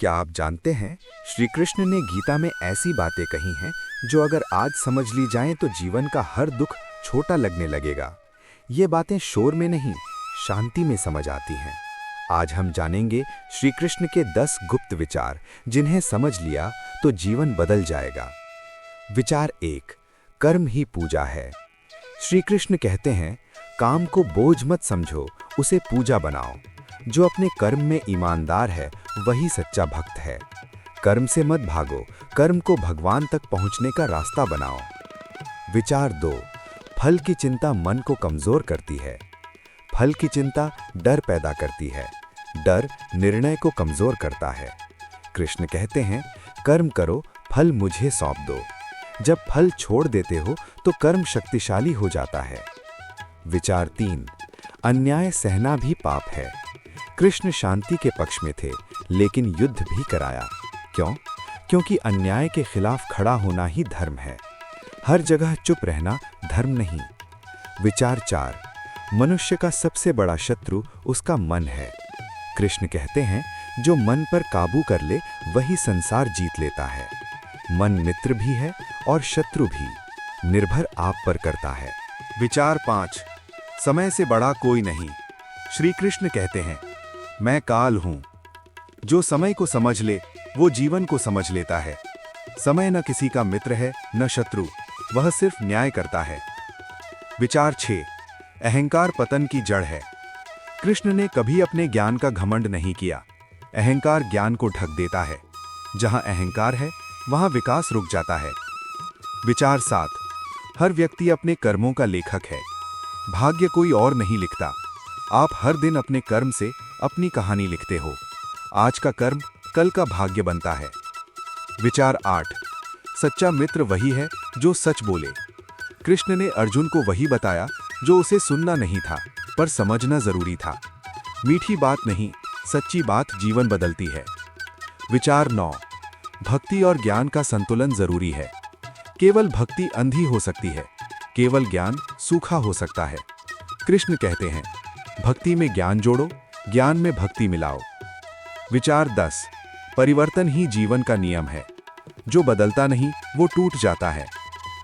क्या आप जानते हैं, श्री कृष्ण ने गीता में ऐसी बातें कही हैं जो अगर आज समझ ली जाएं तो जीवन का हर दुख छोटा लगने लगेगा। ये बातें शोर में नहीं, शांति में समझ आती हैं। आज हम जानेंगे श्री कृष्ण के 10 गुप्त विचार, जिन्हें समझ लिया तो जीवन बदल जाएगा। विचार 1, कर्म ही पूजा है। श्री कृष्ण कहते हैं, काम को बोझ मत समझो, उसे पूजा बनाओ। जो अपने कर्म में ईमानदार है वही सच्चा भक्त है। कर्म से मत भागो, कर्म को भगवान तक पहुंचने का रास्ता बनाओ। विचार 2, फल की चिंता मन को कमजोर करती है। फल की चिंता डर पैदा करती है। डर निर्णय को कमजोर करता है। कृष्ण कहते हैं, कर्म करो, फल मुझे सौंप दो। जब फल छोड़ देते हो तो कर्म शक्तिशाली हो जाता है। विचार 3, अन्याय सहना भी पाप है। कृष्ण शांति के पक्ष में थे, लेकिन युद्ध भी कराया। क्यों? क्योंकि अन्याय के खिलाफ खड़ा होना ही धर्म है। हर जगह चुप रहना धर्म नहीं। विचार 4, मनुष्य का सबसे बड़ा शत्रु उसका मन है। कृष्ण कहते हैं, जो मन पर काबू कर ले वही संसार जीत लेता है। मन मित्र भी है और शत्रु भी, निर्भर आप पर करता है। विचार 5, समय से बड़ा कोई नहीं। श्री कृष्ण कहते हैं, मैं काल हूं। जो समय को समझ ले वो जीवन को समझ लेता है। समय न किसी का मित्र है न शत्रु, वह सिर्फ न्याय करता है। विचार 6, अहंकार पतन की जड़ है। कृष्ण ने कभी अपने ज्ञान का घमंड नहीं किया। अहंकार ज्ञान को ढक देता है। जहां अहंकार है वहां विकास रुक जाता है। विचार 7, हर व्यक्ति अपने कर्मों का लेखक है। भाग्य कोई और नहीं लिखता। आप हर दिन अपने कर्म से अपनी कहानी लिखते हो। आज का कर्म कल का भाग्य बनता है। विचार 8, सच्चा मित्र वही है जो सच बोले। कृष्ण ने अर्जुन को वही बताया जो उसे सुनना नहीं था पर समझना जरूरी था। मीठी बात नहीं, सच्ची बात जीवन बदलती है। विचार 9, भक्ति और ज्ञान का संतुलन जरूरी है। केवल भक्ति अंधी हो सकती है, केवल ज्ञान सूखा हो सकता है। कृष्ण कहते हैं, भक्ति में ज्ञान जोड़ो, ज्ञान में भक्ति मिलाओ। विचार 10, परिवर्तन ही जीवन का नियम है। जो बदलता नहीं वो टूट जाता है।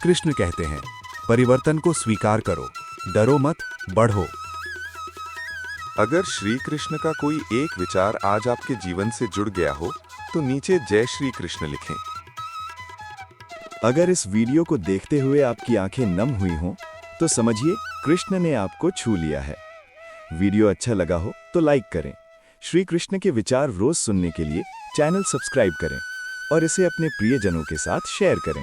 कृष्ण कहते हैं, परिवर्तन को स्वीकार करो, डरो मत, बढ़ो। अगर श्री कृष्ण का कोई एक विचार आज आपके जीवन से जुड़ गया हो तो नीचे जय श्री कृष्ण लिखें। अगर इस वीडियो को देखते हुए आपकी आंखें नम हुई हों तो समझिए कृष्ण ने आपको छू लिया है। वीडियो अच्छा लगा हो तो लाइक करें। श्री कृष्ण के विचार रोज सुनने के लिए चैनल सब्सक्राइब करें और इसे अपने प्रियजनों के साथ शेयर करें।